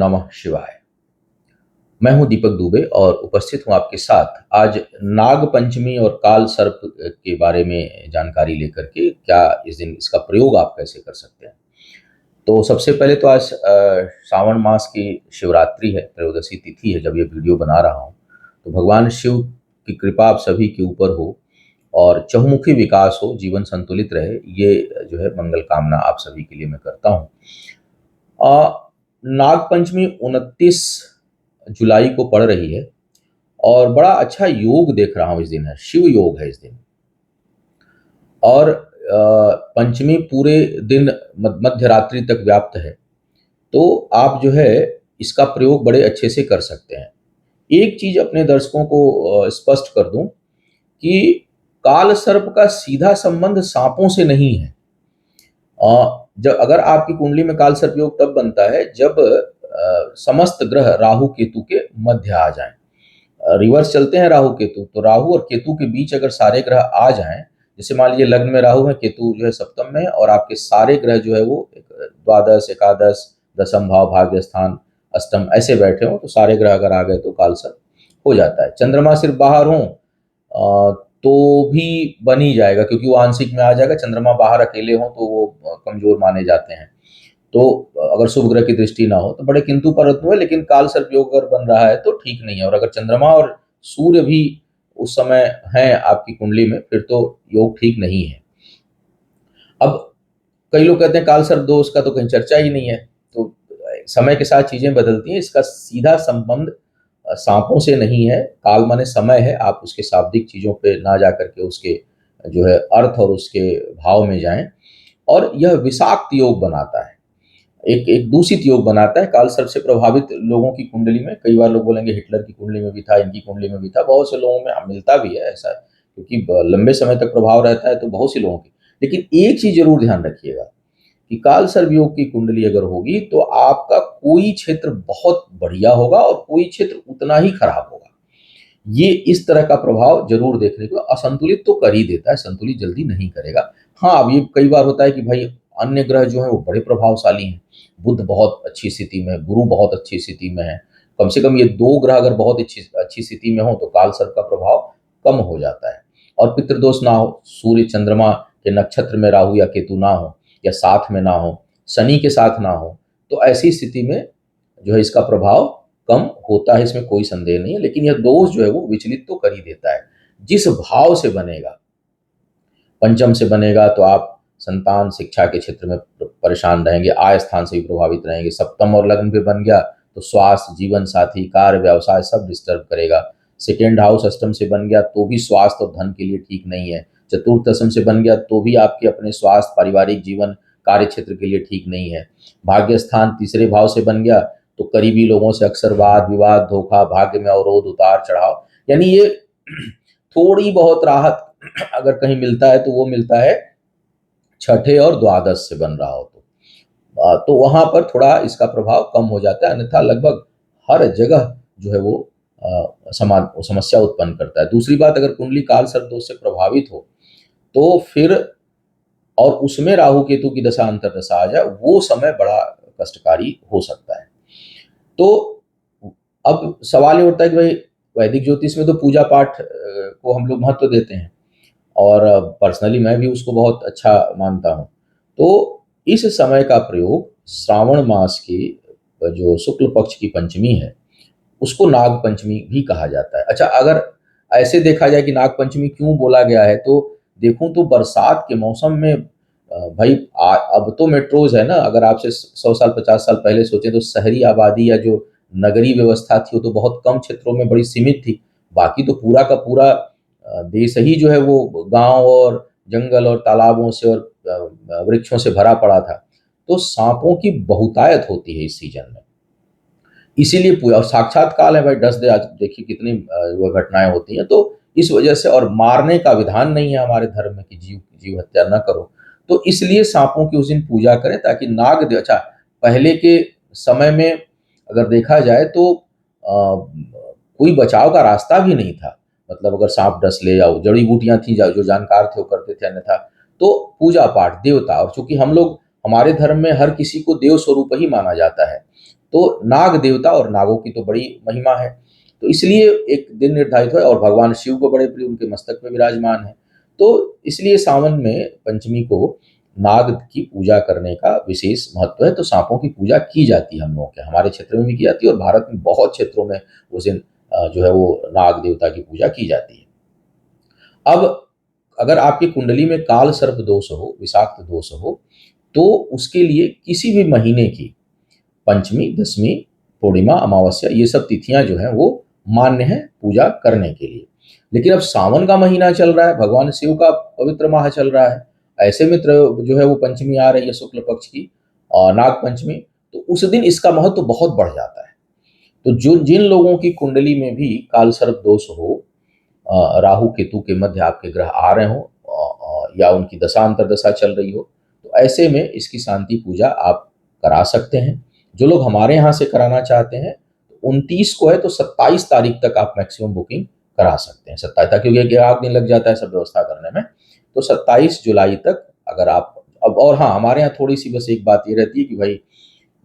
नमः शिवाय। मैं हूं दीपक दुबे और उपस्थित हूं आपके साथ आज नाग पंचमी और काल सर्प के बारे में जानकारी लेकर के क्या इस दिन इसका प्रयोग आप कैसे कर सकते हैं। तो सबसे पहले तो आज श्रावण मास की शिवरात्रि है, त्रयोदशी तिथि है जब ये वीडियो बना रहा हूं। तो भगवान शिव की कृपा आप सभी के ऊपर हो और चहुमुखी विकास हो, जीवन संतुलित रहे, ये जो है मंगल कामना आप सभी के लिए मैं करता हूं। नाग पंचमी 29 जुलाई को पड़ रही है और बड़ा अच्छा योग देख रहा हूं इस दिन है, शिव योग है इस दिन। और पंचमी पूरे दिन मध्य रात्रि तक व्याप्त है, तो आप जो है इसका प्रयोग बड़े अच्छे से कर सकते हैं। एक चीज अपने दर्शकों को स्पष्ट कर दूं कि काल सर्प का सीधा संबंध सांपों से नहीं है। जब अगर आपकी कुंडली में काल सर्प योग तब बनता है जब समस्त ग्रह राहु केतु के मध्य आ जाएं। रिवर्स चलते हैं राहु केतु, तो राहु और केतु के बीच अगर सारे ग्रह आ जाएं, जैसे मान लीजिए लग्न में राहु है, केतु जो है सप्तम में है और आपके सारे ग्रह जो है वो द्वादश, एकादश, दसम भाव, भाग्य स्थान, अष्टम ऐसे बैठे हो, तो सारे ग्रह अगर आ गए तो काल सर्प हो जाता है। चंद्रमा सिर्फ बाहर हो तो भी बन ही जाएगा, क्योंकि वो आंशिक में आ जाएगा। चंद्रमा बाहर अकेले हो तो वो कमजोर माने जाते हैं। तो अगर शुभ ग्रह की दृष्टि ना हो तो बड़े किंतु परंतु है, लेकिन काल सर्प योग अगर बन रहा है तो ठीक नहीं है। और अगर चंद्रमा और सूर्य भी उस समय है आपकी कुंडली में, फिर तो योग ठीक नहीं है। अब कई लोग कहते हैं काल सर्प दोष का तो कहीं चर्चा ही नहीं है। तो समय के साथ चीजें बदलती हैं, इसका सीधा संबंध सांपों से नहीं है। काल माने समय है, आप उसके शाब्दिक चीजों पे ना जा करके उसके जो है अर्थ और उसके भाव में जाएं। और यह विषाक्त योग बनाता है, एक एक दूषित योग बनाता है। काल सर्प से प्रभावित लोगों की कुंडली में, कई बार लोग बोलेंगे हिटलर की कुंडली में भी था, इनकी कुंडली में भी था, बहुत से लोगों में मिलता भी है ऐसा, क्योंकि लंबे समय तक प्रभाव रहता है तो बहुत से लोगों की। लेकिन एक चीज जरूर ध्यान रखिएगा कि काल सर्प योग की कुंडली अगर होगी तो आपका कोई क्षेत्र बहुत बढ़िया होगा और कोई क्षेत्र उतना ही खराब होगा। ये इस तरह का प्रभाव जरूर देखने को, असंतुलित तो कर ही देता है, संतुलित जल्दी नहीं करेगा। हाँ, अब ये कई बार होता है कि भाई अन्य ग्रह जो है वो बड़े प्रभावशाली हैं। बुध बहुत अच्छी स्थिति में है, गुरु बहुत अच्छी स्थिति में है। कम से कम ये दो ग्रह अगर बहुत अच्छी अच्छी स्थिति में हो तो काल सर्प का प्रभाव कम हो जाता है। और पितृदोष ना हो, सूर्य चंद्रमा के नक्षत्र में राहु या केतु ना हो, या साथ में ना हो, शनि के साथ ना हो, तो ऐसी स्थिति में जो है इसका प्रभाव कम होता है, इसमें कोई संदेह नहीं है। लेकिन यह दोष जो है वो विचलित तो कर ही देता है। जिस भाव से बनेगा, पंचम से बनेगा तो आप संतान शिक्षा के क्षेत्र में परेशान रहेंगे, आय स्थान से भी प्रभावित रहेंगे। सप्तम और लग्न पे बन गया तो स्वास्थ्य, जीवन साथी, कार्य, व्यवसाय सब डिस्टर्ब करेगा। सेकेंड हाउस अष्टम से बन गया तो भी स्वास्थ्य और धन के लिए ठीक नहीं है। चतुर्थ दशम से बन गया तो भी आपके अपने स्वास्थ्य, पारिवारिक जीवन, कार्य क्षेत्र के लिए ठीक नहीं है। भाग्य स्थान तीसरे भाव से बन गया तो करीबी लोगों से अक्सर वाद विवाद, धोखा, भाग्य में अवरोध, उतार चढ़ाव, यानी ये थोड़ी बहुत राहत अगर कहीं मिलता है तो वो मिलता है छठे और द्वादश से बन रहा हो तो वहां पर थोड़ा इसका प्रभाव कम हो जाता है। अन्यथा लगभग हर जगह जो है वो समस्या उत्पन्न करता है। दूसरी बात, अगर कुंडली काल सर्प दोष से प्रभावित हो तो फिर, और उसमें राहु केतु की दशा अंतर दशा आ जाए, वो समय बड़ा कष्टकारी हो सकता है। तो अब सवाल ये उठता है कि भाई वैदिक ज्योतिष में तो पूजा पाठ को हम लोग महत्व देते हैं और पर्सनली मैं भी उसको बहुत अच्छा मानता हूँ। तो इस समय का प्रयोग श्रावण मास की जो शुक्ल पक्ष की पंचमी है उसको नाग पंचमी भी कहा जाता है। अच्छा, अगर ऐसे देखा जाए कि नाग पंचमी क्यों बोला गया है, तो देखूं तो बरसात के मौसम में भाई अब तो मेट्रोज है ना। अगर आपसे 100 साल 50 साल पहले सोचें तो शहरी आबादी या जो नगरीय व्यवस्था थी वो तो बहुत कम क्षेत्रों में बड़ी सीमित थी। बाकी तो पूरा का पूरा देश ही जो है वो गांव और जंगल और तालाबों से और वृक्षों से भरा पड़ा था। तो सांपों की बहुतायत होती है इस सीजन में, इसीलिए पूरा साक्षात काल है भाई, डस दे। आज देखिए कितनी वो घटनाएं होती हैं। तो इस वजह से, और मारने का विधान नहीं है हमारे धर्म में कि जीव हत्या न करो, तो इसलिए सांपों की उस दिन पूजा करें ताकि नाग देव। अच्छा, पहले के समय में अगर देखा जाए तो कोई बचाव का रास्ता भी नहीं था। मतलब अगर सांप डस ले, या जड़ी बूटियां थी जो जानकार थे वो करते थे, अन्यथा तो पूजा पाठ, देवता। और चूंकि हम लोग, हमारे धर्म में हर किसी को देव स्वरूप ही माना जाता है, तो नाग देवता और नागों की तो बड़ी महिमा है, तो इसलिए एक दिन निर्धारित है और भगवान शिव को बड़े प्रिय, उनके मस्तक पे विराजमान है। तो इसलिए सावन में पंचमी को नाग की पूजा करने का विशेष महत्व है, तो सांपों की पूजा की जाती है हम लोगों के, हमारे क्षेत्र में भी की जाती है और भारत में बहुत क्षेत्रों में उस दिन जो है वो नाग देवता की पूजा की जाती है। अब अगर आपकी कुंडली में काल सर्प दोष हो, विषाक्त दोष हो, तो उसके लिए किसी भी महीने की पंचमी, दशमी, पूर्णिमा, अमावस्या ये सब तिथियां जो हैं वो मान्य है पूजा करने के लिए। लेकिन अब सावन का महीना चल रहा है, भगवान शिव का पवित्र माह चल रहा है, ऐसे में जो है वो पंचमी आ रही है शुक्ल पक्ष की और नाग पंचमी, तो उस दिन इसका महत्व तो बहुत बढ़ जाता है। तो जो जिन लोगों की कुंडली में भी काल सर्प दोष हो, राहु केतु के मध्य आपके ग्रह आ रहे हो या उनकी दशा अंतर्दशा चल रही हो, तो ऐसे में इसकी शांति पूजा आप करा सकते हैं। जो लोग हमारे यहाँ से कराना चाहते हैं, 29 को है तो 27 तारीख तक आप मैक्सिमम बुकिंग करा सकते हैं। 27 तक, क्योंकि 8 दिन लग जाता है सब व्यवस्था करने में, तो 27 जुलाई तक अगर आप अब, और हाँ, हमारे यहाँ थोड़ी सी बस एक बात ये रहती है कि भाई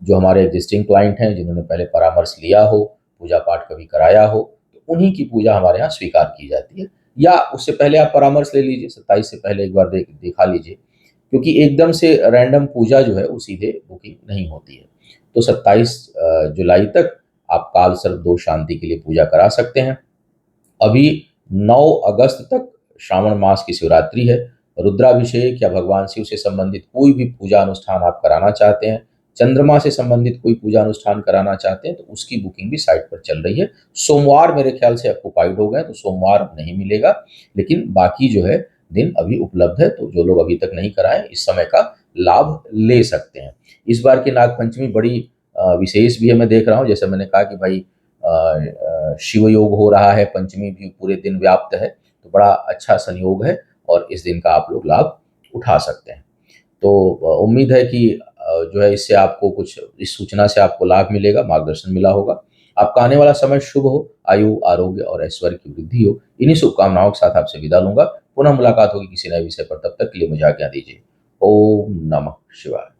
जो हमारे एग्जिस्टिंग क्लाइंट हैं, जिन्होंने पहले परामर्श लिया हो, पूजा पाठ कभी कराया हो, तो उन्हीं की पूजा हमारे यहाँ स्वीकार की जाती है। या उससे पहले आप परामर्श ले लीजिए, 27 से पहले एक बार दिखा लीजिए, क्योंकि एकदम से रैंडम पूजा जो है वो सीधे बुकिंग नहीं होती है। तो 27 जुलाई तक आप काल सर्प दोष शांति के लिए पूजा करा सकते हैं। अभी 9 अगस्त तक श्रावण मास की शिवरात्रि है। रुद्राभिषेक या भगवान शिव से संबंधित कोई भी पूजा अनुष्ठान आप कराना चाहते हैं, चंद्रमा से संबंधित कोई पूजा अनुष्ठान कराना चाहते हैं, तो उसकी बुकिंग भी साइट पर चल रही है। सोमवार मेरे ख्याल से ऑक्युपाइड हो गए, तो सोमवार अब नहीं मिलेगा, लेकिन बाकी जो है दिन अभी उपलब्ध है, तो जो लोग अभी तक नहीं कराएं इस समय का लाभ ले सकते हैं। इस बार की नागपंचमी बड़ी विशेष भी है, मैं देख रहा हूँ, जैसे मैंने कहा कि भाई शिव योग हो रहा है, पंचमी भी पूरे दिन व्याप्त है, तो बड़ा अच्छा संयोग है और इस दिन का आप लोग लाभ उठा सकते हैं। तो उम्मीद है कि जो है इससे आपको कुछ, इस सूचना से आपको लाभ मिलेगा, मार्गदर्शन मिला होगा। आपका आने वाला समय शुभ हो, आयु, आरोग्य और ऐश्वर्य की वृद्धि हो। इन्हीं शुभकामनाओं के साथ आपसे विदा लूंगा। पुनः मुलाकात होगी किसी नए विषय पर, तब तक के लिए मुझे आज्ञा दीजिए। ओम नमः शिवाय।